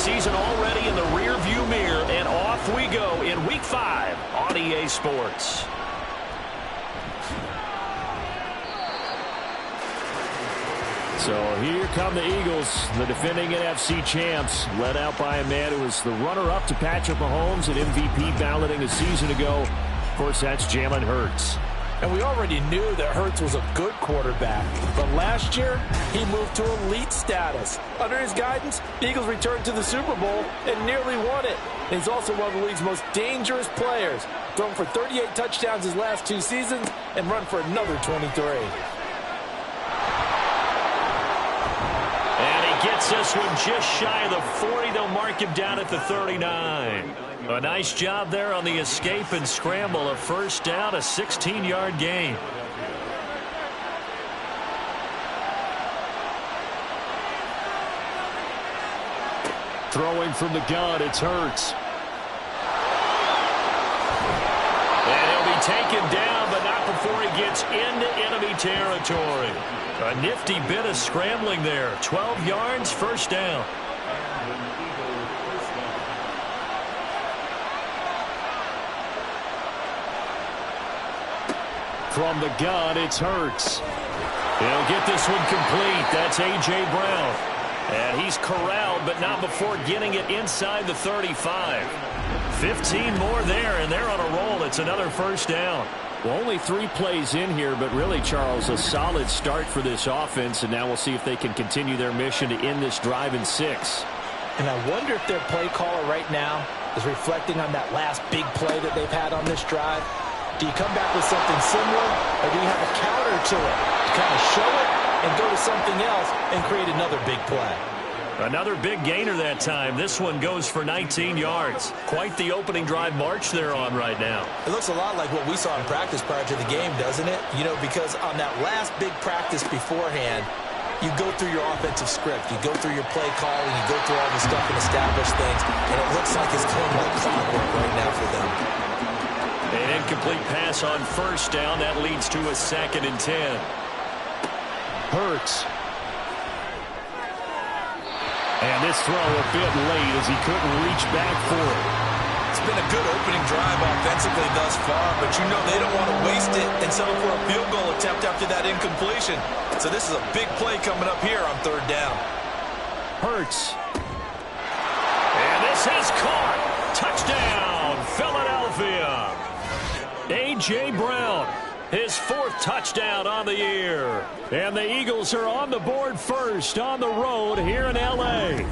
season already in the rearview mirror, and off we go in Week 5 on EA Sports. So here come the Eagles, the defending NFC champs, led out by a man who was the runner-up to Patrick Mahomes at MVP balloting a season ago. Of course, that's Jalen Hurts. And we already knew that Hurts was a good quarterback. But last year, he moved to elite status. Under his guidance, the Eagles returned to the Super Bowl and nearly won it. And he's also one of the league's most dangerous players, thrown for 38 touchdowns his last 2 seasons and run for another 23. Gets this one just shy of the 40. They'll mark him down at the 39. A nice job there on the escape and scramble. A first down, a 16-yard gain. Throwing from the gun, it's Hurts. And he'll be taken down, but not before he gets into enemy territory. A nifty bit of scrambling there. 12 yards, first down. From the gun, it's Hurts. He'll get this one complete. That's A.J. Brown. And he's corralled, but not before getting it inside the 35. 15 more there, and they're on a roll. It's another first down. Well, only 3 plays in here, but really, Charles, a solid start for this offense, and now we'll see if they can continue their mission to end this drive in 6. And I wonder if their play caller right now is reflecting on that last big play that they've had on this drive. Do you come back with something similar, or do you have a counter to it to kind of show it and go to something else and create another big play? Another big gainer that time. This one goes for 19 yards. Quite the opening drive march they're on right now. It looks a lot like what we saw in practice prior to the game, doesn't it? You know, because on that last big practice beforehand, you go through your offensive script. You go through your play calling. You go through all the stuff and establish things. And it looks like it's going like clockwork right now for them. An incomplete pass on first down. That leads to a 2nd and 10. Hurts. And this throw a bit late as he couldn't reach back for it. It's been a good opening drive offensively thus far, but you know they don't want to waste it and settle for a field goal attempt after that incompletion. So this is a big play coming up here on 3rd down. Hurts. And this is caught. Touchdown, Philadelphia. A.J. Brown, his 4th touchdown on the year. And the Eagles are on the board first on the road here in L.A.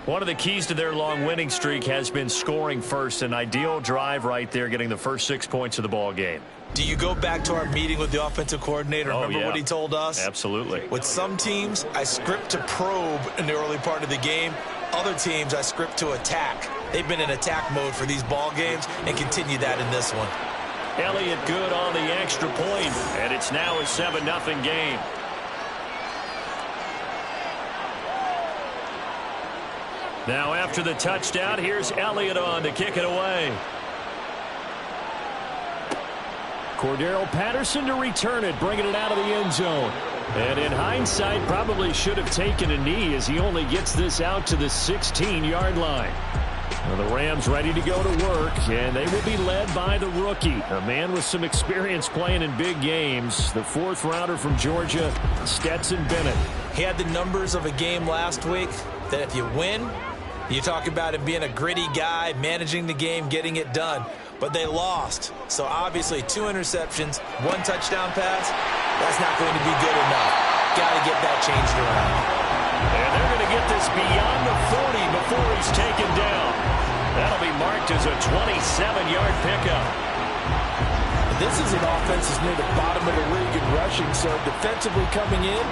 One of the keys to their long winning streak has been scoring first. An ideal drive right there, getting the first 6 points of the ball game. Do you go back to our meeting with the offensive coordinator? Remember what he told us? Absolutely. With some teams, I script to probe in the early part of the game. Other teams, I script to attack. They've been in attack mode for these ball games and continue that in this one. Elliott good on the extra point, and it's now a 7-0 game. Now after the touchdown, here's Elliott on to kick it away. Cordero Patterson to return it, bringing it out of the end zone. And in hindsight, probably should have taken a knee as he only gets this out to the 16-yard line. Well, the Rams ready to go to work, and they will be led by the rookie, a man with some experience playing in big games, the 4th rounder from Georgia, Stetson Bennett. He had the numbers of a game last week that if you win, you talk about him being a gritty guy, managing the game, getting it done. But they lost. So obviously 2 interceptions, 1 touchdown pass, that's not going to be good enough. Got to get that changed around. And they're going to get this beyond the 40 before he's taken down. That'll be marked as a 27-yard pickup. This is an offense that's near the bottom of the league in rushing, so defensively coming in,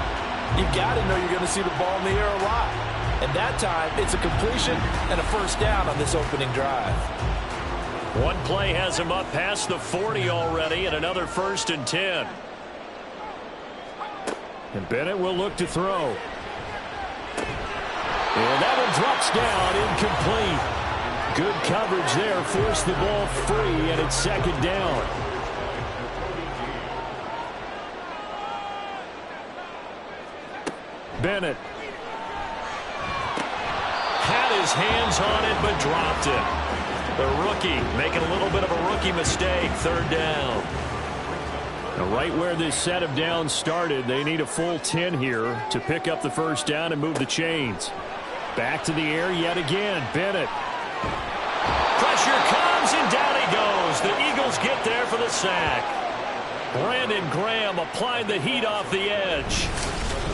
you've got to know you're going to see the ball in the air a lot. And that time, it's a completion and a first down on this opening drive. One play has him up past the 40 already, and another 1st and 10. And Bennett will look to throw. And that one drops down, incomplete. Good coverage there, forced the ball free, and it's 2nd down. Bennett. Had his hands on it, but dropped it. The rookie making a little bit of a rookie mistake. Third down. Now, right where this set of downs started, they need a full 10 here to pick up the first down and move the chains. Back to the air yet again. Bennett. Pressure comes, and down he goes. The Eagles get there for the sack. Brandon Graham applied the heat off the edge.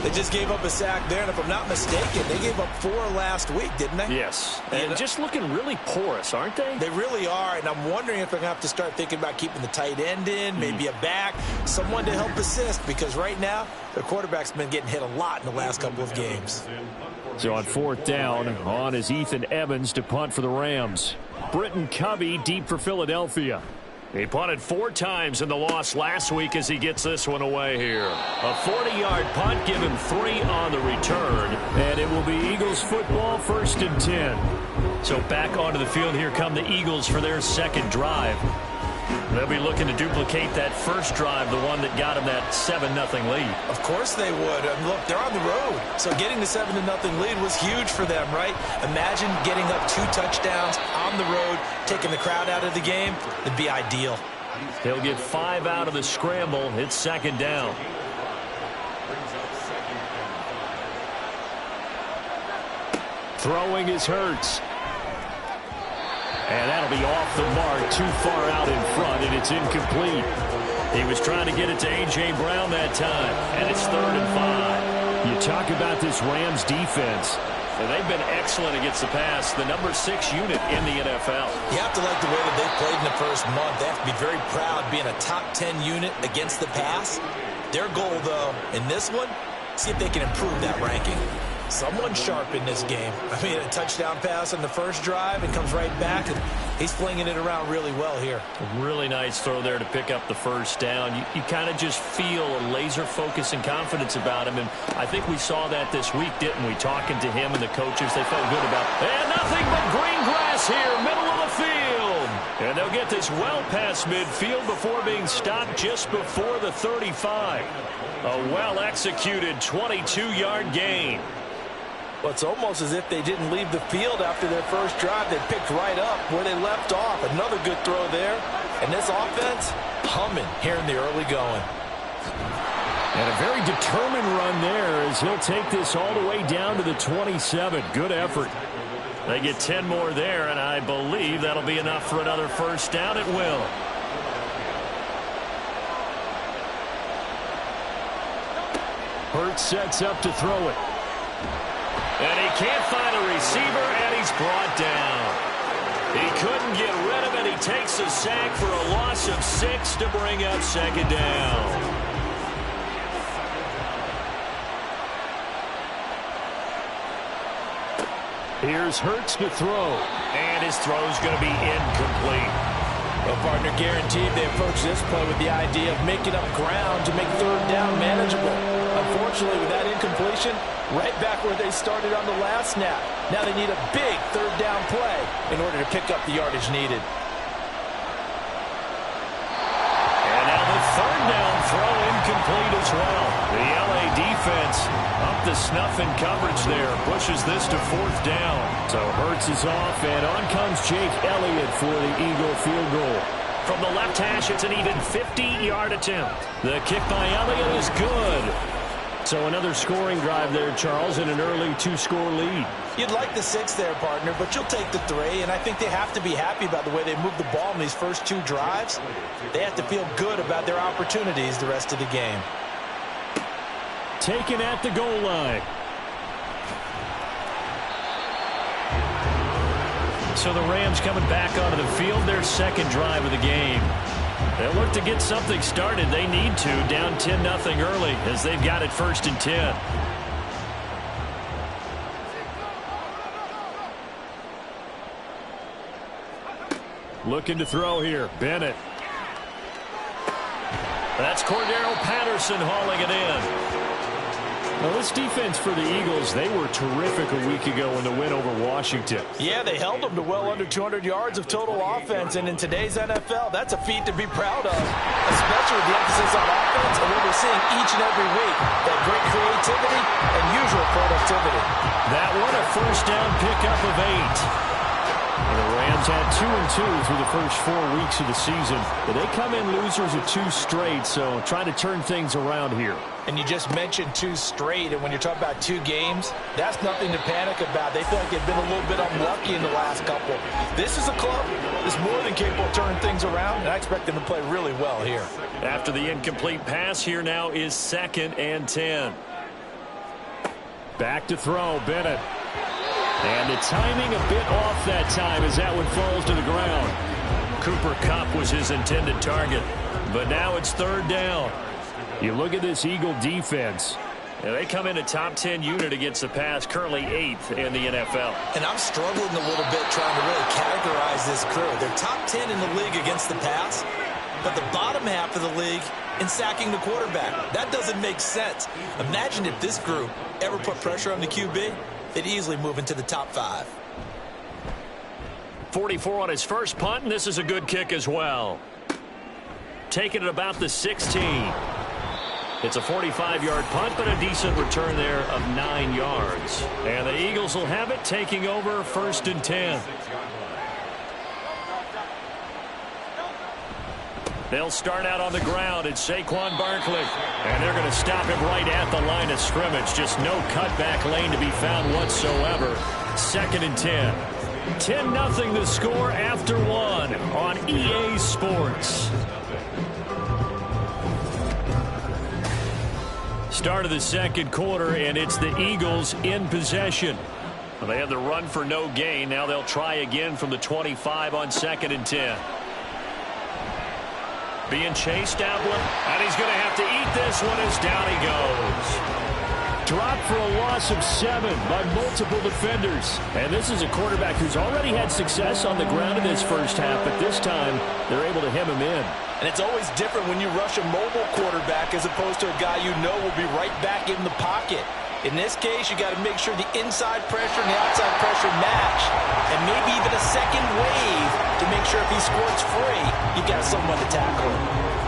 They just gave up a sack there, and if I'm not mistaken, they gave up 4 last week, didn't they? Yes. And just looking really porous, aren't they? They really are, and I'm wondering if they're going to have to start thinking about keeping the tight end in, maybe a back, someone to help assist, because right now, their quarterback's been getting hit a lot in the last couple of games. So on fourth down, on is Ethan Evans to punt for the Rams. Britton Covey deep for Philadelphia. He punted 4 times in the loss last week as he gets this one away here. A 40-yard punt, give him 3 on the return. And it will be Eagles football, 1st and 10. So back onto the field, here come the Eagles for their second drive. They'll be looking to duplicate that first drive, the one that got them that 7-0 lead. Of course they would. Look, they're on the road. So getting the 7-0 lead was huge for them, right? Imagine getting up 2 touchdowns on the road, taking the crowd out of the game. It'd be ideal. He'll get 5 out of the scramble. It's second down. Throwing is Hurts. And that'll be off the mark, too far out in front, and it's incomplete. He was trying to get it to A.J. Brown that time, and it's 3rd and 5. You talk about this Rams defense. And they've been excellent against the pass, the number 6 unit in the NFL. You have to like the way that they played in the first month. They have to be very proud being a top 10 unit against the pass. Their goal, though, in this one, see if they can improve that ranking. Someone sharp in this game. I mean, a touchdown pass on the first drive and comes right back, and he's flinging it around really well here. A really nice throw there to pick up the first down. You kind of just feel a laser focus and confidence about him, and I think we saw that this week, didn't we? Talking to him and the coaches, they felt good about it. And nothing but green grass here, middle of the field. And they'll get this well past midfield before being stopped just before the 35. A well-executed 22-yard gain. Well, it's almost as if they didn't leave the field after their first drive. They picked right up where they left off. Another good throw there. And this offense, humming here in the early going. And a very determined run there as he'll take this all the way down to the 27. Good effort. They get 10 more there, and I believe that'll be enough for another first down. It will. Hurts sets up to throw it. And he can't find a receiver, and he's brought down. He couldn't get rid of it. He takes a sack for a loss of 6 to bring up second down. Here's Hurts to throw. And his throw's going to be incomplete. Well, partner, guaranteed they approach this play with the idea of making up ground to make third down manageable. Unfortunately, with that incompletion, right back where they started on the last snap. Now they need a big third down play in order to pick up the yardage needed. And now the third down throw incomplete as well. The LA defense up the snuff in coverage there. Pushes this to fourth down. So Hurts is off, and on comes Jake Elliott for the Eagle field goal. From the left hash, it's an even 50-yard attempt. The kick by Elliott is good. So another scoring drive there, Charles, and an early 2-score lead. You'd like the 6 there, partner, but you'll take the 3, and I think they have to be happy about the way they moved the ball in these first 2 drives. They have to feel good about their opportunities the rest of the game. Taken at the goal line. So the Rams coming back onto the field, their second drive of the game. They'll look to get something started. They need to, down 10-0 early, as they've got it 1st and 10. Looking to throw here. Bennett. That's Cordero Patterson hauling it in. Well, this defense for the Eagles, they were terrific a week ago in the win over Washington. Yeah, they held them to well under 200 yards of total offense, and in today's NFL, that's a feat to be proud of, especially with the emphasis on offense and what we're seeing each and every week, that great creativity and usual productivity. That one a first down pickup of 8. And the Rams had 2-2 through the first 4 weeks of the season. But they come in losers of 2 straight, so trying to turn things around here. And you just mentioned 2 straight, and when you're talking about 2 games, that's nothing to panic about. They feel like they've been a little bit unlucky in the last couple. This is a club that's more than capable of turning things around, and I expect them to play really well here. After the incomplete pass, here now is 2nd and 10. Back to throw, Bennett. And the timing a bit off that time as that one falls to the ground. Cooper Kupp was his intended target, but now it's 3rd down. You look at this Eagle defense. And they come in a top 10 unit against the pass, currently 8th in the NFL. And I'm struggling a little bit trying to really categorize this crew. They're top 10 in the league against the pass, but the bottom half of the league in sacking the quarterback. That doesn't make sense. Imagine if this group ever put pressure on the QB, they'd easily move into the top 5. 44 on his first punt, and this is a good kick as well. Taking it about the 16. It's a 45-yard punt, but a decent return there of 9 yards. And the Eagles will have it, taking over 1st and 10. They'll start out on the ground. It's Saquon Barkley. And they're going to stop him right at the line of scrimmage. Just no cutback lane to be found whatsoever. 2nd and 10. 10-0 the score after 1 on EA Sports. Start of the 2nd quarter, and it's the Eagles in possession. Well, they had the run for no gain. Now they'll try again from the 25 on 2nd and 10. Being chased out one, and he's going to have to eat this one as down he goes. Dropped for a loss of 7 by multiple defenders. And this is a quarterback who's already had success on the ground in this first half, but this time they're able to hem him in. And it's always different when you rush a mobile quarterback as opposed to a guy you know will be right back in the pocket. In this case, you got to make sure the inside pressure and the outside pressure match, and maybe even a second wave to make sure if he squirts free, you've got someone to tackle him.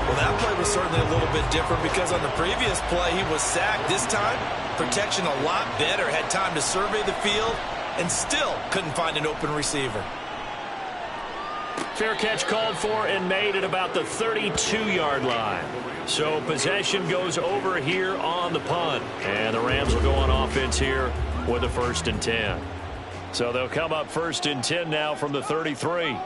Well, that play was certainly a little bit different because on the previous play, he was sacked. This time, protection a lot better, had time to survey the field, and still couldn't find an open receiver. Fair catch called for and made at about the 32-yard line. So possession goes over here on the punt. And the Rams will go on offense here with a 1st and 10. So they'll come up 1st and 10 now from the 33.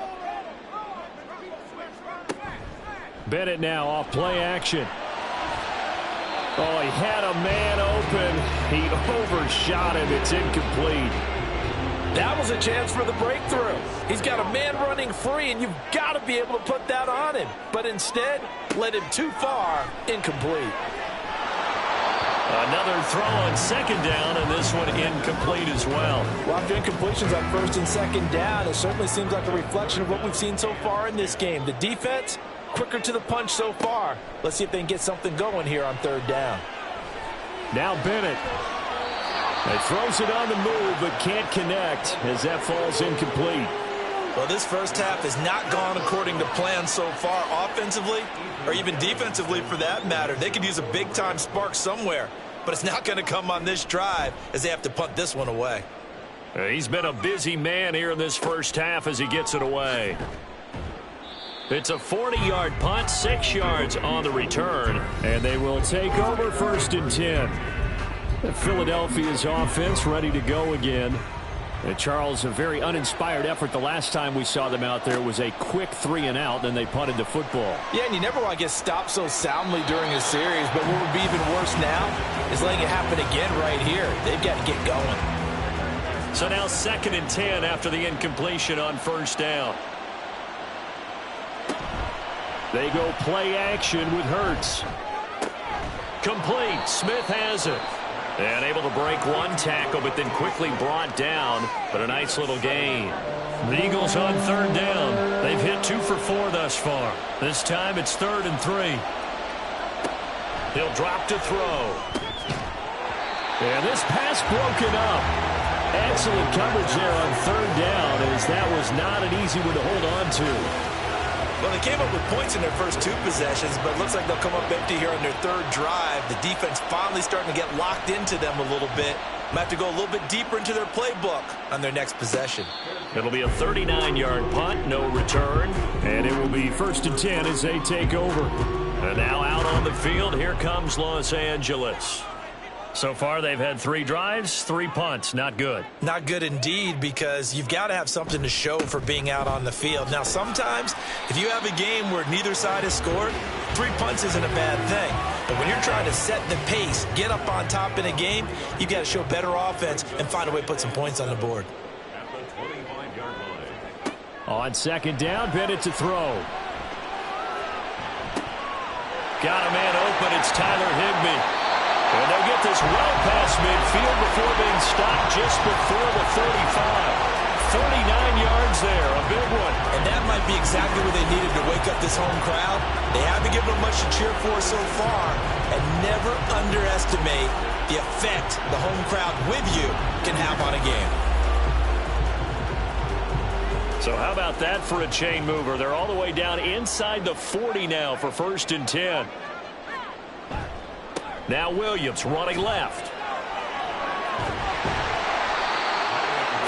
Bennett now off play action. Oh, he had a man open. He overshot him. It's incomplete. That was a chance for the breakthrough. He's got a man running free, and you've got to be able to put that on him. But instead, led him too far, incomplete. Another throw on 2nd down, and this one incomplete as well. Well, after incompletions on 1st and 2nd down, it certainly seems like a reflection of what we've seen so far in this game. The defense, quicker to the punch so far. Let's see if they can get something going here on 3rd down. Now Bennett. He throws it on the move, but can't connect as that falls incomplete. Well, this first half has not gone according to plan so far offensively, or even defensively for that matter. They could use a big-time spark somewhere, but it's not going to come on this drive as they have to punt this one away. He's been a busy man here in this first half as he gets it away. It's a 40-yard punt, 6 yards on the return, and they will take over 1st and 10. Philadelphia's offense ready to go again. And Charles, a very uninspired effort the last time we saw them out there. Was a quick 3 and out, then they punted the football. Yeah, and you never want to get stopped so soundly during a series, but what would be even worse now is letting it happen again right here. They've got to get going. So now 2nd and 10 after the incompletion on 1st down. They go play action with Hurts. Complete. Smith has it. And able to break one tackle, but then quickly brought down. But a nice little gain. The Eagles on 3rd down. They've hit 2 for 4 thus far. This time it's 3rd and 3. He'll drop to throw. And this pass broken up. Excellent coverage there on third down, as that was not an easy one to hold on to. Well, they came up with points in their first 2 possessions, but it looks like they'll come up empty here on their third drive. The defense finally starting to get locked into them a little bit. Might have to go a little bit deeper into their playbook on their next possession. It'll be a 39-yard punt, no return, and it will be 1st and 10 as they take over. And now out on the field, here comes Los Angeles. So far, they've had 3 drives, 3 punts. Not good. Not good indeed, because you've got to have something to show for being out on the field. Now, sometimes, if you have a game where neither side has scored, 3 punts isn't a bad thing. But when you're trying to set the pace, get up on top in a game, you've got to show better offense and find a way to put some points on the board. On 2nd down, Bennett to throw. Got a man open. It's Tyler Higbee. And they'll get this well past midfield before being stopped just before the 35. 39 yards there, a big one. And that might be exactly what they needed to wake up this home crowd. They haven't given them much to cheer for so far. And never underestimate the effect the home crowd with you can have on a game. So how about that for a chain mover? They're all the way down inside the 40 now for 1st and 10. Now Williams running left.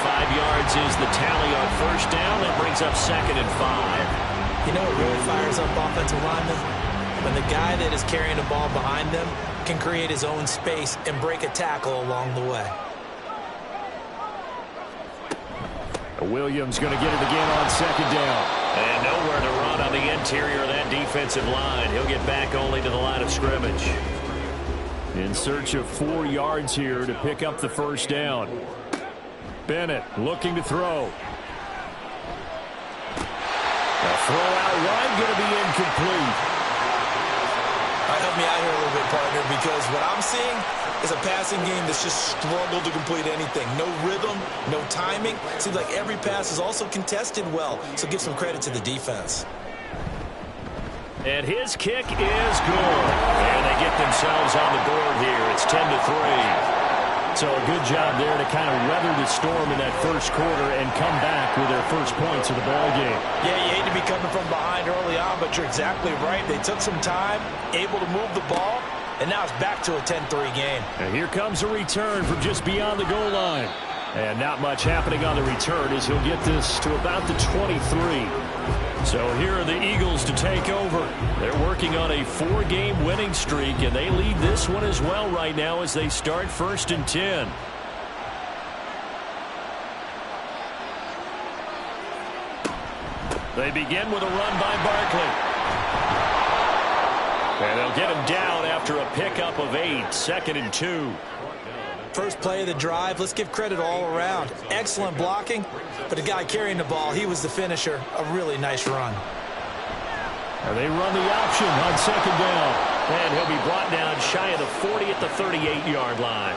5 yards is the tally on 1st down. That brings up 2nd and 5. You know what really fires up offensive linemen? When the guy that is carrying the ball behind them can create his own space and break a tackle along the way. Williams going to get it again on 2nd down. And nowhere to run on the interior of that defensive line. He'll get back only to the line of scrimmage. In search of 4 yards here to pick up the 1st down. Bennett looking to throw. A throw out wide, going to be incomplete. All right, help me out here a little bit, partner, because what I'm seeing is a passing game that's just struggled to complete anything. No rhythm, no timing. Seems like every pass is also contested well, so give some credit to the defense. And his kick is good. And they get themselves on the board here. It's 10-3. So a good job there to kind of weather the storm in that first quarter and come back with their first points of the ball game. Yeah, you hate to be coming from behind early on, but you're exactly right. They took some time, able to move the ball, and now it's back to a 10-3 game. And here comes a return from just beyond the goal line. And not much happening on the return as he'll get this to about the 23. So here are the Eagles to take over. They're working on a 4-game winning streak, and they lead this one as well right now as they start 1st and 10. They begin with a run by Barkley. And they'll get him down after a pickup of 8, 2nd and 2. First play of the drive, let's give credit all around. Excellent blocking, but the guy carrying the ball, he was the finisher. A really nice run. And they run the option on 2nd down. And he'll be brought down shy of the 40 at the 38-yard line.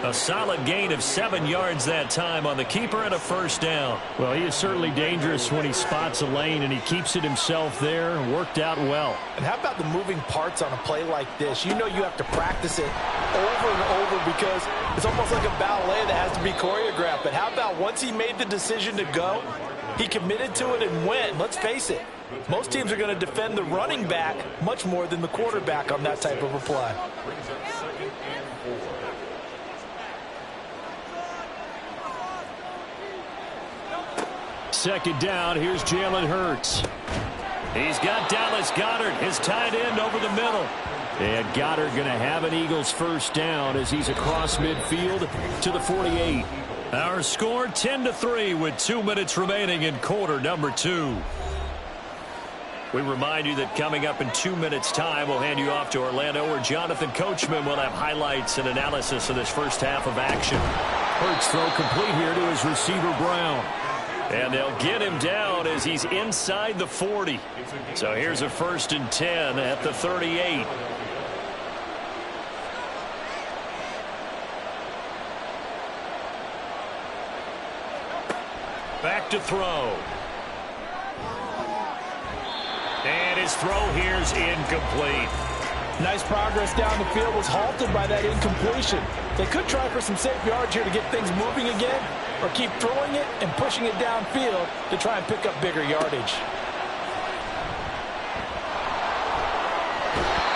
A solid gain of 7 yards that time on the keeper and a 1st down. Well, he is certainly dangerous when he spots a lane, and he keeps it himself there. Worked out well. And how about the moving parts on a play like this? You know you have to practice it over and over because it's almost like a ballet that has to be choreographed. But how about once he made the decision to go, he committed to it and went. Let's face it, most teams are going to defend the running back much more than the quarterback on that type of a play. 2nd down, here's Jalen Hurts. He's got Dallas Goedert, his tight end, over the middle. And Goddard going to have an Eagles 1st down as he's across midfield to the 48. Our score 10-3 with 2 minutes remaining in quarter number 2. We remind you that coming up in 2 minutes' time, we'll hand you off to Orlando, where Jonathan Coachman will have highlights and analysis of this first half of action. Hurts throw complete here to his receiver, Brown. And they'll get him down as he's inside the 40. So here's a 1st and 10 at the 38. Back to throw. And his throw here's incomplete. Nice progress down the field, was halted by that incompletion. They could try for some safe yards here to get things moving again, or keep throwing it and pushing it downfield to try and pick up bigger yardage.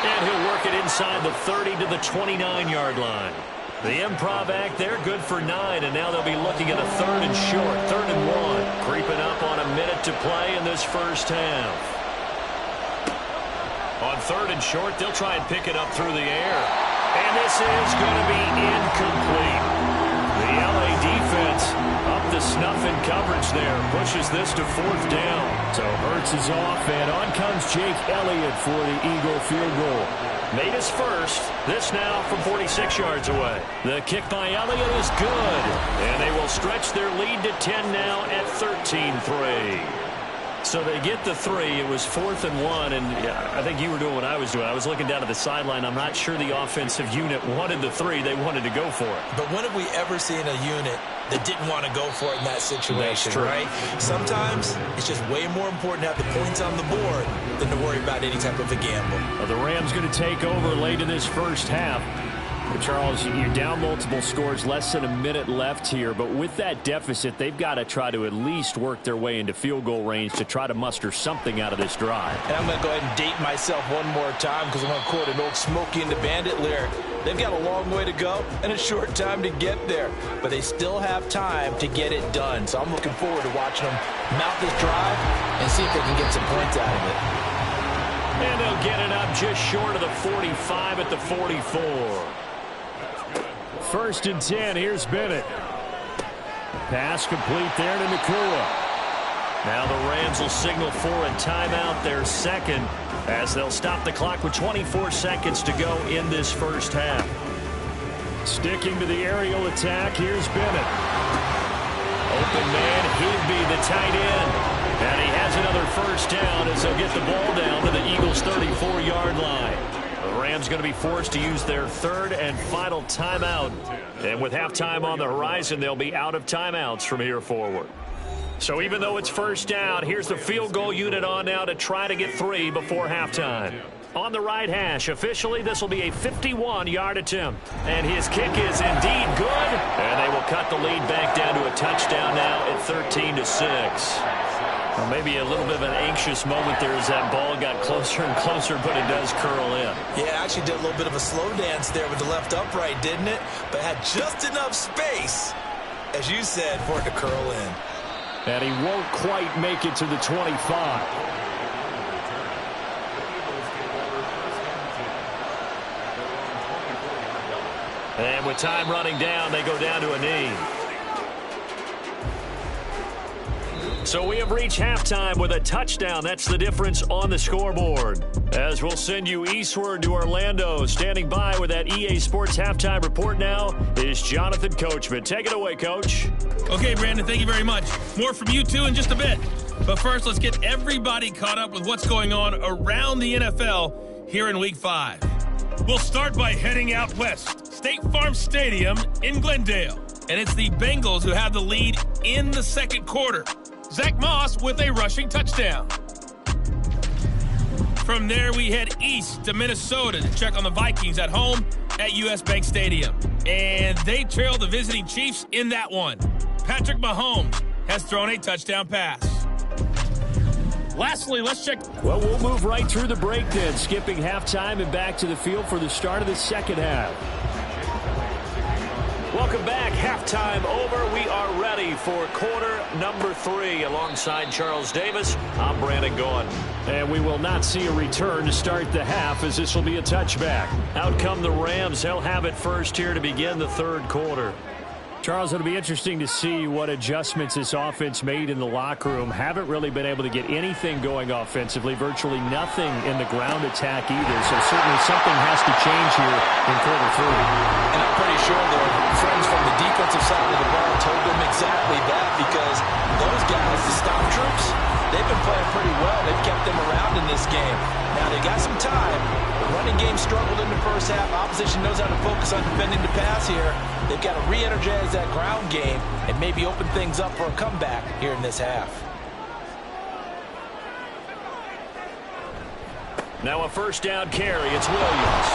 And he'll work it inside the 30 to the 29-yard line. The improv act there, good for 9, and now they'll be looking at a 3rd and short, 3rd and 1, creeping up on a minute to play in this first half. On 3rd and short, they'll try and pick it up through the air. And this is going to be incomplete. The LA defense up to snuff in coverage there, pushes this to 4th down. So Hurts is off, and on comes Jake Elliott for the Eagle field goal. Made his first. This now from 46 yards away. The kick by Elliott is good. And they will stretch their lead to 10 now at 13-3. So they get the 3. It was 4th and 1, and I think you were doing what I was doing. I was looking down at the sideline. I'm not sure the offensive unit wanted the 3. They wanted to go for it. But when have we ever seen a unit that didn't want to go for it in that situation, right? Sometimes it's just way more important to have the points on the board than to worry about any type of a gamble. Well, the Rams going to take over late in this first half. But Charles, you're down multiple scores, less than a minute left here. But with that deficit, they've got to try to at least work their way into field goal range to try to muster something out of this drive. And I'm going to go ahead and date myself one more time because I'm going to quote an old Smokey and the Bandit lyric. They've got a long way to go and a short time to get there. But they still have time to get it done. So I'm looking forward to watching them mount this drive and see if they can get some points out of it. And they'll get it up just short of the 45 at the 44. 1st and 10. Here's Bennett. Pass complete there to Nakua. Now the Rams will signal for a timeout, their second, as they'll stop the clock with 24 seconds to go in this first half. Sticking to the aerial attack, here's Bennett. Open man, Higby, the tight end. And he has another first down as they'll get the ball down to the Eagles' 34-yard line. The Rams going to be forced to use their 3rd and final timeout. And with halftime on the horizon, they'll be out of timeouts from here forward. So even though it's first down, here's the field goal unit on now to try to get 3 before halftime. On the right hash, officially this will be a 51-yard attempt. And his kick is indeed good. And they will cut the lead back down to a touchdown now at 13-6. Well, maybe a little bit of an anxious moment there as that ball got closer and closer, but it does curl in. Yeah, actually did a little bit of a slow dance there with the left upright, didn't it? But had just enough space, as you said, for it to curl in. And he won't quite make it to the 25. And with time running down, they go down to a knee. So we have reached halftime with a touchdown. That's the difference on the scoreboard. As we'll send you eastward to Orlando. Standing by with that EA Sports halftime report now is Jonathan Coachman. Take it away, Coach. Okay, Brandon, thank you very much. More from you two in just a bit. But first, let's get everybody caught up with what's going on around the NFL here in Week 5. We'll start by heading out west. State Farm Stadium in Glendale. And it's the Bengals who have the lead in the second quarter. Zach Moss with a rushing touchdown. From there, we head east to Minnesota to check on the Vikings at home at US Bank Stadium. And they trail the visiting Chiefs in that one. Patrick Mahomes has thrown a touchdown pass. Lastly, let's check. Well, we'll move right through the break then, skipping halftime and back to the field for the start of the second half. Welcome back. Halftime over. We are ready for quarter number 3. Alongside Charles Davis, I'm Brandon Gaudin. And we will not see a return to start the half, as this will be a touchback. Out come the Rams. They'll have it first here to begin the third quarter. Charles, it'll be interesting to see what adjustments this offense made in the locker room. Haven't really been able to get anything going offensively, virtually nothing in the ground attack either. So certainly something has to change here in quarter 3. And I'm pretty sure their friends from the defensive side of the ball told them exactly that, because those guys, the stop troops, they've been playing pretty well. They've kept them around in this game. Now, they got some time. The running game struggled in the first half. Opposition knows how to focus on defending the pass here. They've got to re-energize that ground game and maybe open things up for a comeback here in this half. Now a first down carry. It's Williams.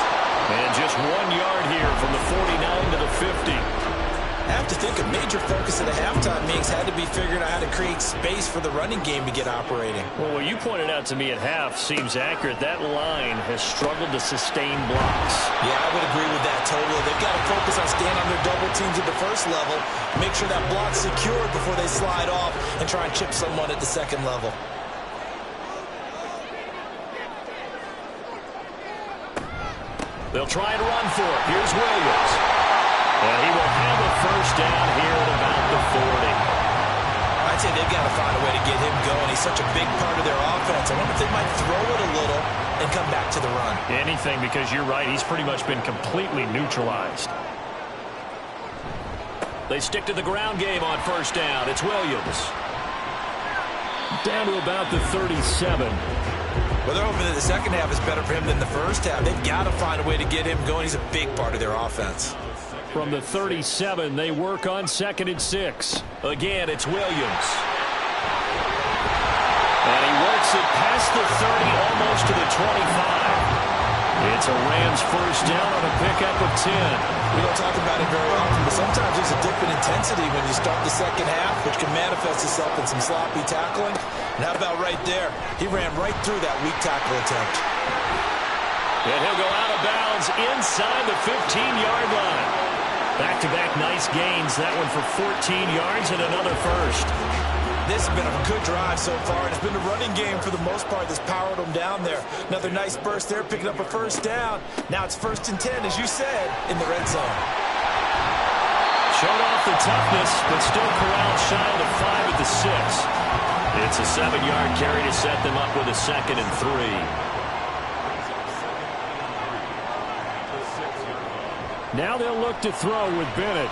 And just 1 yard here from the 49 to the 50. I have to think a major focus of the halftime meetings had to be figuring out how to create space for the running game to get operating. Well, what you pointed out to me at half seems accurate. That line has struggled to sustain blocks. Yeah, I would agree with that totally. They've got to focus on staying on their double teams at the first level, make sure that block's secured before they slide off and try and chip someone at the second level. They'll try and run for it. Here's Williams. And he will have a first down here at about the 40. I'd say they've got to find a way to get him going. He's such a big part of their offense. I wonder if they might throw it a little and come back to the run. Anything, because you're right. He's pretty much been completely neutralized. They stick to the ground game on first down. It's Williams. Down to about the 37. Well, they're hoping that the second half is better for him than the first half. They've got to find a way to get him going. He's a big part of their offense. From the 37, they work on 2nd and 6. Again, it's Williams. And he works it past the 30, almost to the 25. It's a Rams first down on a pickup of 10. We don't talk about it very often, but sometimes there's a dip in intensity when you start the second half, which can manifest itself in some sloppy tackling. And how about right there? He ran right through that weak tackle attempt. And he'll go out of bounds inside the 15-yard line. Back-to-back nice gains. That one for 14 yards and another first. This has been a good drive so far, and it's been the running game for the most part that's powered them down there. Another nice burst there, picking up a first down. Now it's 1st and 10, as you said, in the red zone. Showed off the toughness, but still corralled shy of the 5 at the 6. It's a 7-yard carry to set them up with a 2nd and 3. Now they'll look to throw with Bennett.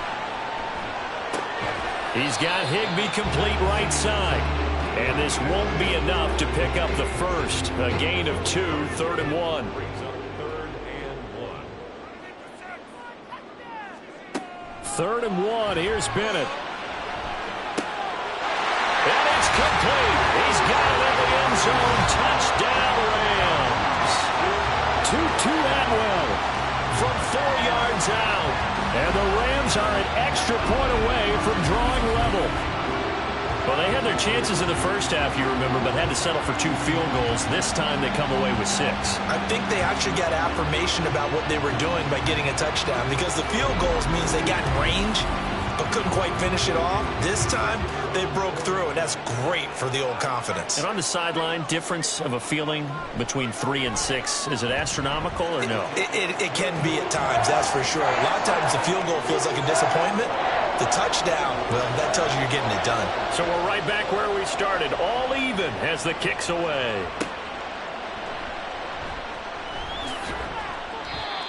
He's got Higbee complete right side. And this won't be enough to pick up the first. A gain of 2, 3rd and 1. Third and 1. Here's Bennett. And it's complete. He's got it in the end zone. Touchdown, Rams. 2-2 Atwell from 4 yards out. And the Rams are an extra point away from drawing level. Well, they had their chances in the first half, you remember, but had to settle for 2 field goals. This time they come away with 6. I think they actually got affirmation about what they were doing by getting a touchdown, because the field goals means they got in range but couldn't quite finish it off. This time they broke through, and that's great for the old confidence. And on the sideline, difference of a feeling between 3 and 6, is it astronomical or no? It can be at times, that's for sure. A lot of times the field goal feels like a disappointment. The touchdown, well, that tells you you're getting it done. So we're right back where we started, all even as the kick's away.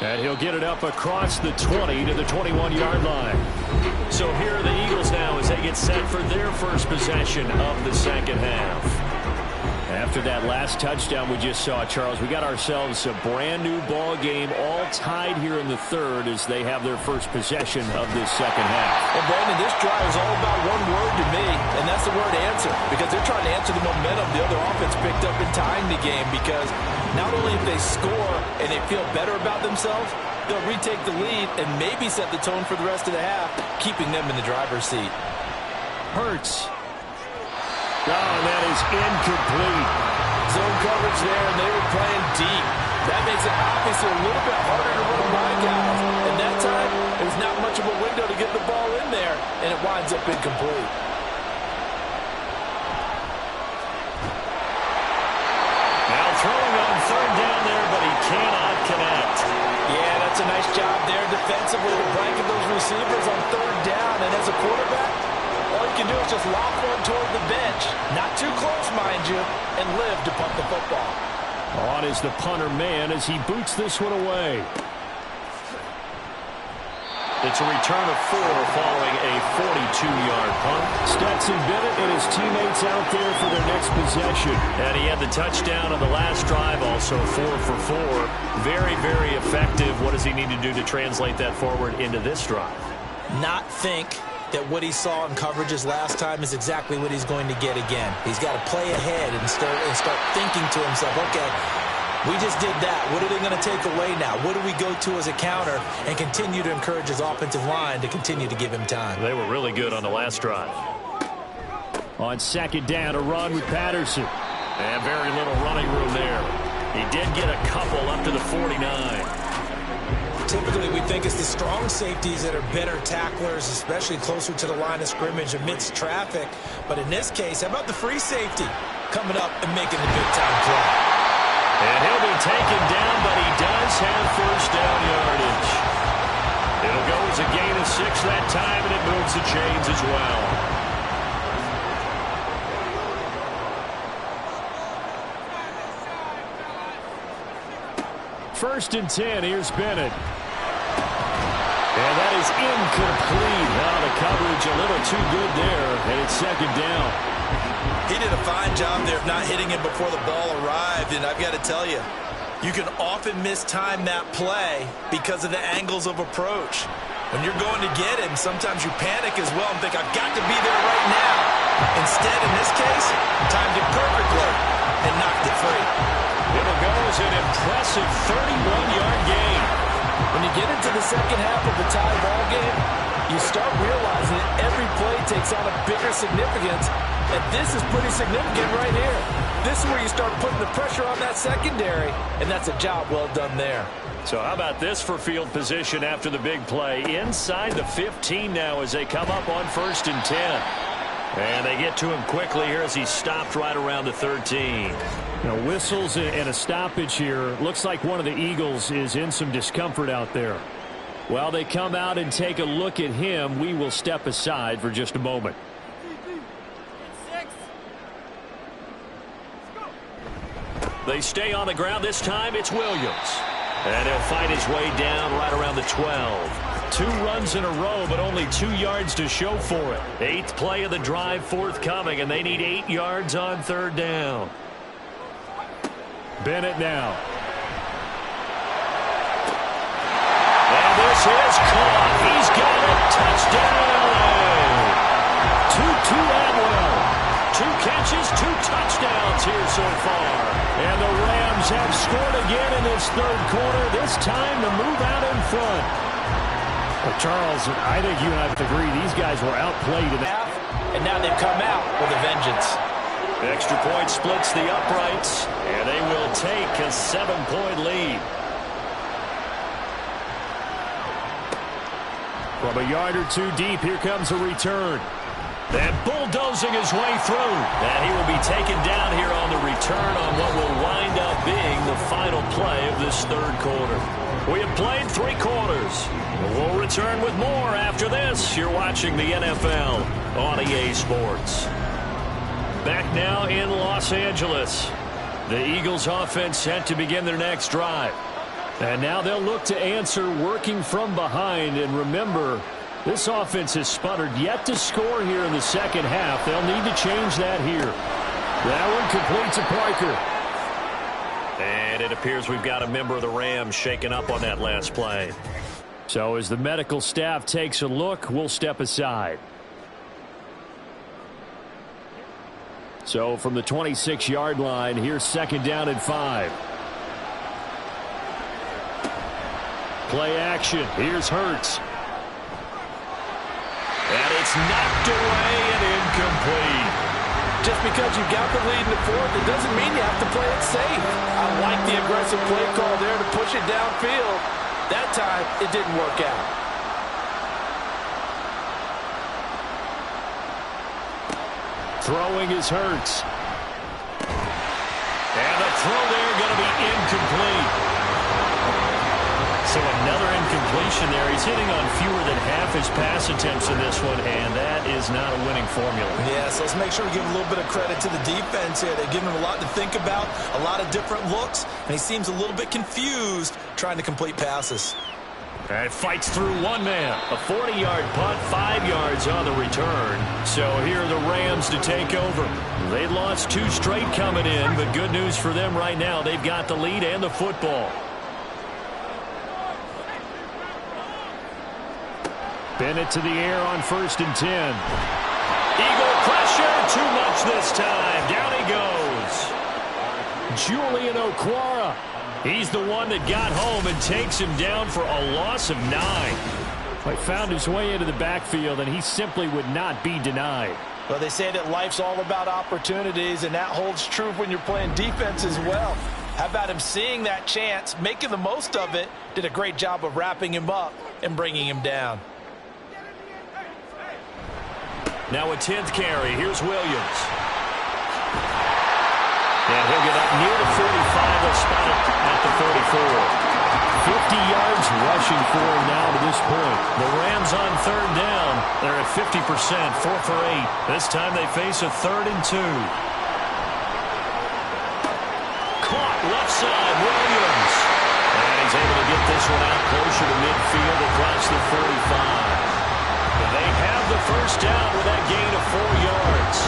And he'll get it up across the 20 to the 21-yard line. So here are the Eagles now as they get set for their first possession of the second half. After that last touchdown we just saw, Charles, we got ourselves a brand-new ball game, all tied here in the third as they have their first possession of this second half. And, Brandon, this drive is all about one word to me, and that's the word answer, because they're trying to answer the momentum the other offense picked up in tying the game, because not only if they score and they feel better about themselves, they'll retake the lead and maybe set the tone for the rest of the half, keeping them in the driver's seat. Hurts. Oh, that is incomplete. Zone coverage there, and they were playing deep. That makes it obviously a little bit harder to run by guys. And that time, there's not much of a window to get the ball in there, and it winds up incomplete. Now throwing on third down there, but he cannot connect. Yeah, that's a nice job there defensively to blanket those receivers on third down. And as a quarterback, all you can do is just lock one toward the bench. Not too close, mind you, and live to punt the football. On is the punter man as he boots this one away. It's a return of 4 following a 42-yard punt. Stetson Bennett and his teammates out there for their next possession. And he had the touchdown on the last drive, also 4 for 4. Very, very effective. What does he need to do to translate that forward into this drive? Not think that what he saw in coverages last time is exactly what he's going to get again. He's got to play ahead and start thinking to himself, okay, We just did that. What are they going to take away now? What do we go to as a counter and continue to encourage his offensive line to continue to give him time? They were really good on the last drive. On second down, a run with Patterson. And very little running room there. He did get a couple up to the 49. Typically, we think it's the strong safeties that are better tacklers, especially closer to the line of scrimmage amidst traffic. But in this case, how about the free safety coming up and making the big-time play? And he'll be taken down, but he does have first down yardage. It'll go as a gain of 6 that time, and it moves the chains as well. First and 10, here's Bennett. And that is incomplete. Now the coverage a little too good there, and it's second down. He did a fine job there of not hitting it before the ball arrived, and I've got to tell you, you can often mistime that play because of the angles of approach. When you're going to get him, sometimes you panic as well and think, I've got to be there right now. Instead, in this case, timed it perfectly and knocked it free. It'll go as an impressive 31-yard gain. When you get into the second half of the tie ball game, you start realizing that every play takes on a bigger significance, and this is pretty significant right here. This is where you start putting the pressure on that secondary, and that's a job well done there. So how about this for field position after the big play? Inside the 15 now as they come up on first and 10. And they get to him quickly here as he stopped right around the 13. Whistles and a stoppage here. Looks like one of the Eagles is in some discomfort out there. While they come out and take a look at him, we will step aside for just a moment. They stay on the ground. This time it's Williams. And he'll fight his way down right around the 12. 2 runs in a row, but only 2 yards to show for it. 8th play of the drive forthcoming, and they need 8 yards on third down. Bennett now. And this is caught. He's got it. Touchdown. Tutu Atwell. 2 catches, 2 touchdowns here so far. And the Rams have scored again in this third quarter. This time to move out in front. Well, Charles, I think you and I have to agree these guys were outplayed in the half, and now they've come out with a vengeance. Extra point splits the uprights, and they will take a 7-point lead. From a yard or 2 deep, here comes a return. And bulldozing his way through. And he will be taken down here on the return on what will wind up being the final play of this third quarter. We have played 3 quarters. We'll return with more after this. You're watching the NFL on EA Sports. Back now in Los Angeles. The Eagles offense set to begin their next drive. And now they'll look to answer working from behind. And remember, this offense has sputtered yet to score here in the second half. They'll need to change that here. That one completes to Parker. And it appears we've got a member of the Rams shaken up on that last play. So as the medical staff takes a look, we'll step aside. So from the 26-yard line, here's second down and 5. Play action. Here's Hurts. And it's knocked away and incomplete. Just because you got the lead in the fourth, it doesn't mean you have to play it safe. I like the aggressive play call there to push it downfield. That time, it didn't work out. Throwing is Hurts. And the throw there going to be incomplete. So another incompletion there. He's hitting on fewer than half his pass attempts in this one, and that is not a winning formula. Yeah, so let's make sure we give a little bit of credit to the defense here. They've given him a lot to think about, a lot of different looks, and he seems a little bit confused trying to complete passes. And fights through one man. A 40-yard punt, 5 yards on the return. So here are the Rams to take over. They lost 2 straight coming in, but good news for them right now. They've got the lead and the football. Bennett to the air on first and 10. Eagle pressure, too much this time. Down he goes. Julian Okwara. He's the one that got home and takes him down for a loss of 9. He found his way into the backfield, and he simply would not be denied. Well, they say that life's all about opportunities, and that holds true when you're playing defense as well. How about him seeing that chance, making the most of it, did a great job of wrapping him up and bringing him down. Now a 10th carry. Here's Williams. And he'll get up near the 45. They'll spot it at the 44. 50 yards rushing for him now to this point. The Rams on 3rd down. They're at 50%, 4 for 8. This time they face a 3rd and 2. Caught left side, Williams. And he's able to get this one out closer to midfield across the 45. And they have the first down with that gain of 4 yards.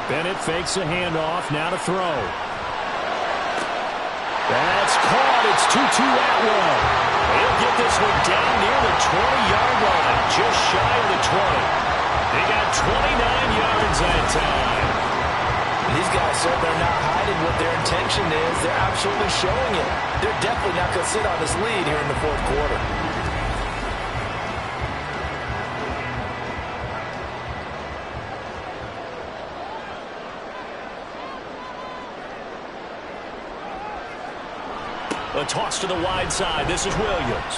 Bennett fakes a handoff, now to throw. That's caught. It's Tutu Atwell. He'll get this one down near the 20-yard line, just shy of the 20. He got 29 yards that time. These guys, sir, they're not hiding what their intention is. They're absolutely showing it. They're definitely not going to sit on this lead here in the 4th quarter. A toss to the wide side. This is Williams.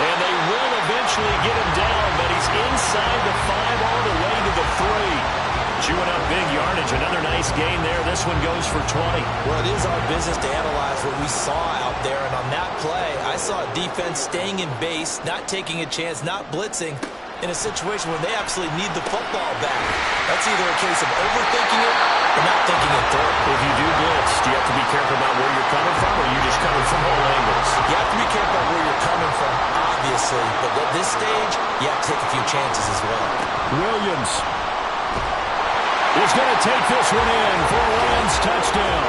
And they will eventually get him down, but he's inside the 5 all the way to the 3. Chewing up big yardage. Another nice gain there. This one goes for 20. Well, it is our business to analyze what we saw out there. And on that play, I saw a defense staying in base, not taking a chance, not blitzing in a situation where they absolutely need the football back. That's either a case of overthinking it or not thinking it through. If you do blitz, do you have to be careful about where you're coming from, or are you just coming from all angles? You have to be careful about where you're coming from, obviously. But at this stage, you have to take a few chances as well. Williams is going to take this one in for a Rams touchdown.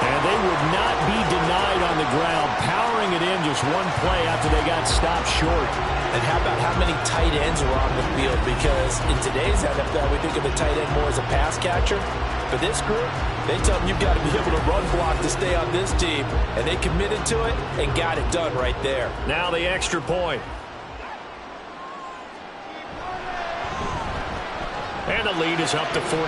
And they would not be denied on the ground, powering it in just one play after they got stopped short. And how about how many tight ends are on the field? Because in today's NFL, we think of the tight end more as a pass catcher. For this group, they tell them you've got to be able to run block to stay on this team. And they committed to it and got it done right there. Now the extra point. And the lead is up to 14.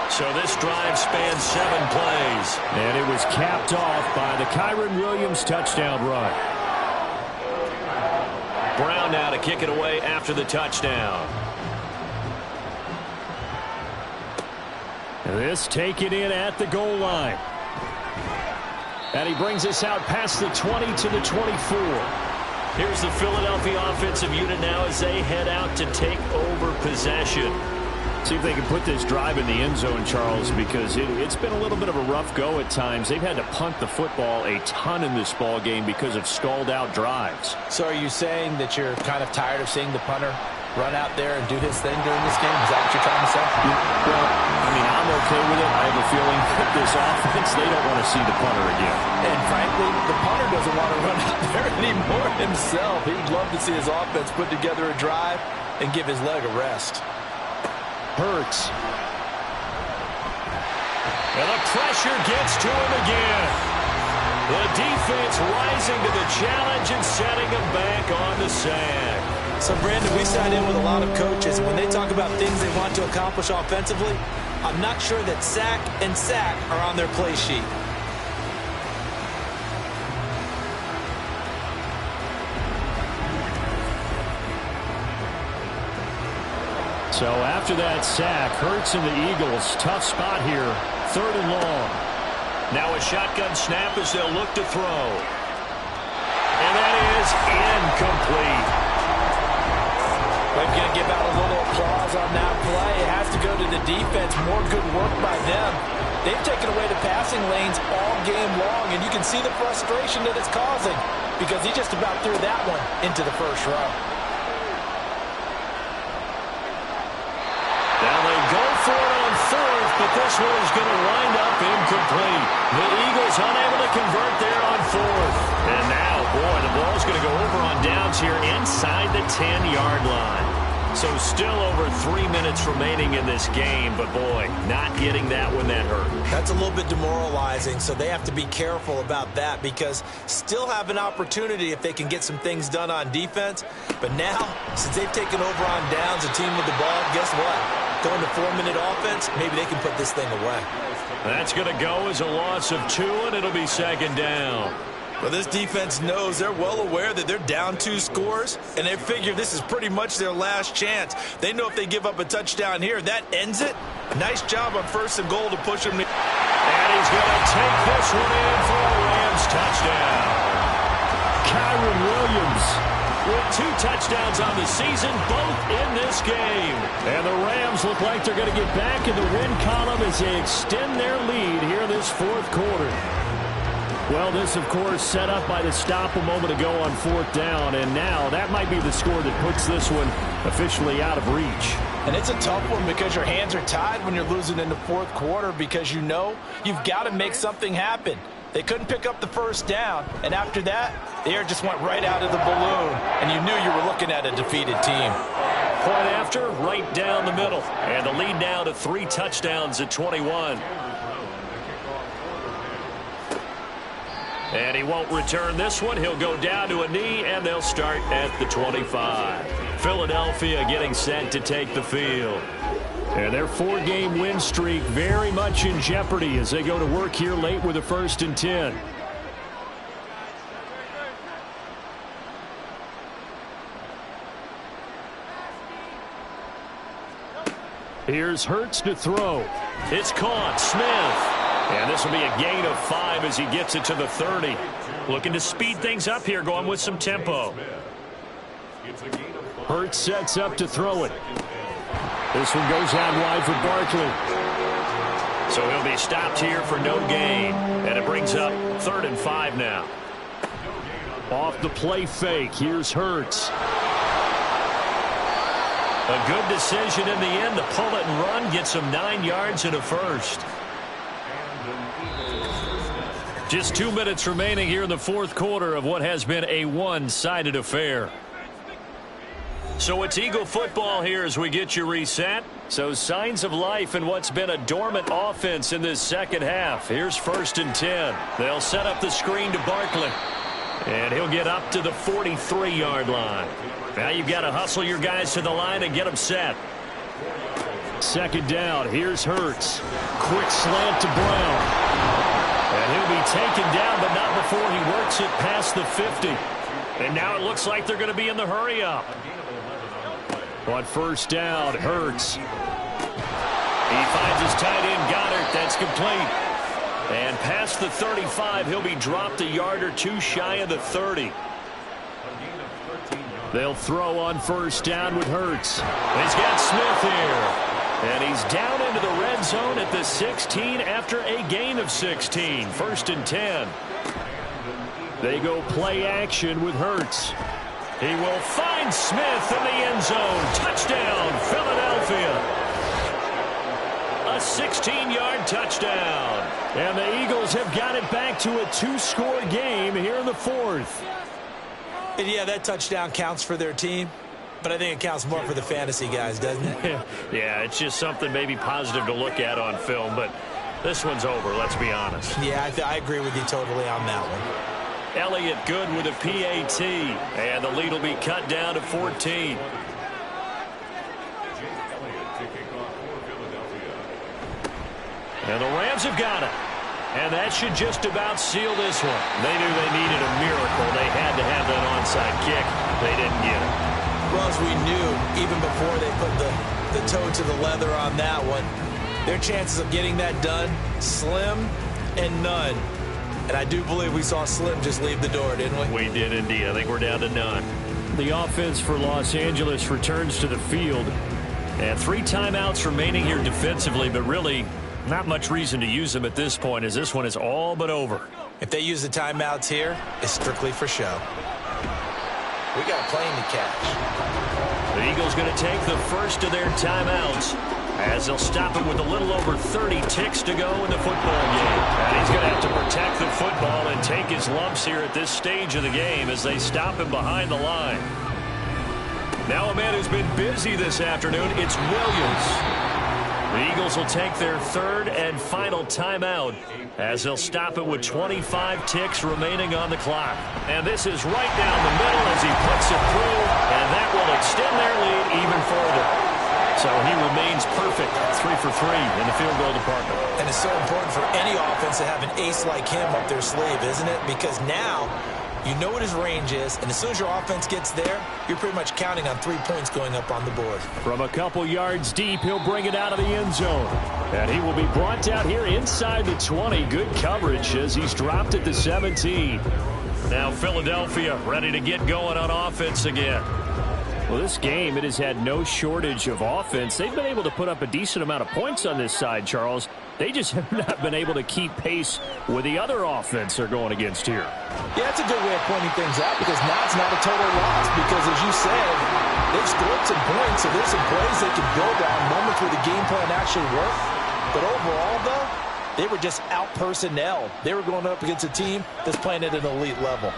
So this drive spans 7 plays. And it was capped off by the Kyren Williams touchdown run. Brown now to kick it away after the touchdown. This taken in at the goal line. And he brings us out past the 20 to the 24. Here's the Philadelphia offensive unit now as they head out to take over possession. See if they can put this drive in the end zone, Charles, because it's been a little bit of a rough go at times. They've had to punt the football a ton in this ball game because of stalled-out drives. So are you saying that you're kind of tired of seeing the punter run out there and do his thing during this game? Is that what you're trying to say? Well, I mean, I'm okay with it. I have a feeling that this offense, they don't want to see the punter again. And frankly, the punter doesn't want to run out there anymore himself. He'd love to see his offense put together a drive and give his leg a rest. Hurts. And the pressure gets to him again. The defense rising to the challenge and setting him back on the sack. So, Brandon, we sat in with a lot of coaches, and when they talk about things they want to accomplish offensively, I'm not sure that sack and sack are on their play sheet. So after that sack, Hurts and the Eagles, tough spot here, 3rd and long. Now a shotgun snap as they'll look to throw. And that is incomplete. We're going to give out a little applause on that play. It has to go to the defense. More good work by them. They've taken away the passing lanes all game long, and you can see the frustration that it's causing because he just about threw that one into the first row. Now they go for it on 4th, but this one is going to wind up incomplete. The Eagles unable to convert there on 4th. And now 10-yard line. So still over 3 minutes remaining in this game, but boy, not getting that one that hurt. That's a little bit demoralizing, so they have to be careful about that because still have an opportunity if they can get some things done on defense. But now, since they've taken over on downs, a team with the ball, guess what? Going to 4-minute offense, maybe they can put this thing away. That's going to go as a loss of 2, and it'll be second down. Well, this defense knows they're well aware that they're down 2 scores, and they figure this is pretty much their last chance. They know if they give up a touchdown here, that ends it. Nice job on 1st and goal to push them. And he's going to take this one in for a Rams touchdown. Kyron Williams with 2 touchdowns on the season, both in this game. And the Rams look like they're going to get back in the win column as they extend their lead here in this 4th quarter. Well, this, of course, set up by the stop a moment ago on 4th down, and now that might be the score that puts this one officially out of reach. And it's a tough one because your hands are tied when you're losing in the 4th quarter because you know you've got to make something happen. They couldn't pick up the 1st down, and after that, the air just went right out of the balloon, and you knew you were looking at a defeated team. Point after, right down the middle, and the lead now to 3 touchdowns at 21. And he won't return this one. He'll go down to a knee, and they'll start at the 25. Philadelphia getting set to take the field. And their 4-game win streak very much in jeopardy as they go to work here late with a 1st and 10. Here's Hurts to throw. It's caught. Smith. And this will be a gain of 5 as he gets it to the 30. Looking to speed things up here, going with some tempo. Hurts sets up to throw it. This one goes out wide for Barkley. So he'll be stopped here for no gain. And it brings up 3rd and 5 now. Off the play fake, here's Hurts. A good decision in the end to pull it and run, get some 9 yards and a 1st. Just 2 minutes remaining here in the 4th quarter of what has been a one-sided affair. So it's Eagle football here as we get you reset. So signs of life in what's been a dormant offense in this second half. Here's 1st and 10. They'll set up the screen to Barkley. And he'll get up to the 43-yard line. Now you've got to hustle your guys to the line and get them set. 2nd down. Here's Hurts. Quick slant to Brown. And he'll be taken down, but not before he works it past the 50. And now it looks like they're going to be in the hurry-up. On 1st down, Hurts. He finds his tight end, Goddard. That's complete. And past the 35, he'll be dropped a yard or 2 shy of the 30. They'll throw on 1st down with Hurts. He's got Smith here. And he's down into the red zone at the 16 after a gain of 16. 1st and 10. They go play action with Hurts. He will find Smith in the end zone. Touchdown, Philadelphia. A 16-yard touchdown. And the Eagles have got it back to a 2-score game here in the 4th. And yeah, that touchdown counts for their team. But I think it counts more for the fantasy guys, doesn't it? Yeah, it's just something maybe positive to look at on film. But this one's over, let's be honest. Yeah, I agree with you totally on that one. Elliott good with a PAT. And the lead will be cut down to 14. And the Rams have got it. And that should just about seal this one. They knew they needed a miracle. They had to have that onside kick. They didn't get it. Well, as we knew, even before they put the toe to the leather on that one, their chances of getting that done, slim and none. And I do believe we saw Slim just leave the door, didn't we? We did indeed. I think we're down to none. The offense for Los Angeles returns to the field. And 3 timeouts remaining here defensively, but really not much reason to use them at this point as this one is all but over. If they use the timeouts here, it's strictly for show. We got a plane to catch. The Eagles going to take the first of their timeouts as they'll stop it with a little over 30 ticks to go in the football game. And he's going to have to protect the football and take his lumps here at this stage of the game as they stop him behind the line. Now a man who's been busy this afternoon, it's Williams. The Eagles will take their third and final timeout as they'll stop it with 25 ticks remaining on the clock. And this is right down the middle as he puts it through, and that will extend their lead even further. So he remains perfect, 3 for 3 in the field goal department. And it's so important for any offense to have an ace like him up their sleeve, isn't it? Because now you know what his range is, and as soon as your offense gets there, you're pretty much counting on 3 points going up on the board. From a couple yards deep, he'll bring it out of the end zone. And he will be brought down here inside the 20. Good coverage as he's dropped at the 17. Now Philadelphia ready to get going on offense again. Well, this game, it has had no shortage of offense. They've been able to put up a decent amount of points on this side, Charles. They just have not been able to keep pace with the other offense they're going against here. Yeah, that's a good way of pointing things out because now it's not a total loss because, as you said, they've scored some points, so there's some plays they can build on, moments where the game plan actually worked. But overall, though, they were just out-personnel. They were going up against a team that's playing at an elite level.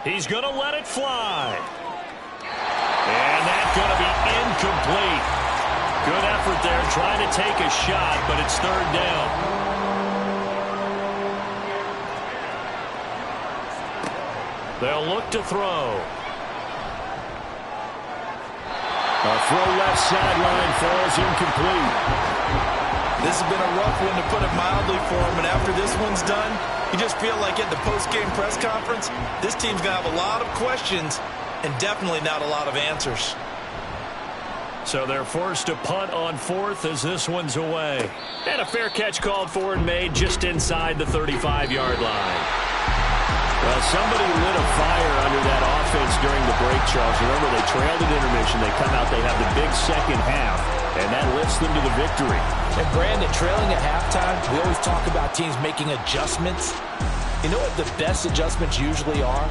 He's going to let it fly. And that's going to be incomplete. Good effort there trying to take a shot, but it's third down. They'll look to throw. A throw left sideline falls incomplete. This has been a rough one, to put it mildly, for him, and after this one's done, you just feel like at the post-game press conference, this team's going to have a lot of questions and definitely not a lot of answers. So they're forced to punt on fourth as this one's away. And a fair catch called for and made just inside the 35-yard line. Well, somebody lit a fire under that offense during the break, Charles. Remember, they trailed at intermission. They come out, they have the big second half, and that lifts them to the victory. And Brandon, trailing at halftime, we always talk about teams making adjustments. You know what the best adjustments usually are?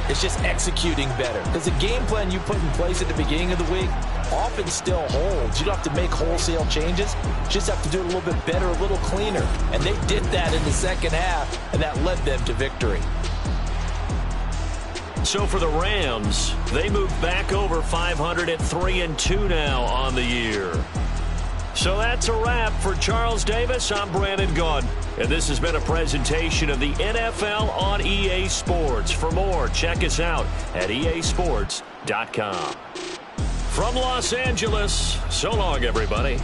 It's just executing better. Because the game plan you put in place at the beginning of the week often still holds. You don't have to make wholesale changes. You just have to do it a little bit better, a little cleaner. And they did that in the second half, and that led them to victory. So for the Rams, they move back over 500 at 3-2 now on the year. So that's a wrap for Charles Davis. I'm Brandon Gaudin, and this has been a presentation of the NFL on EA Sports. For more, check us out at easports.com. From Los Angeles, so long, everybody.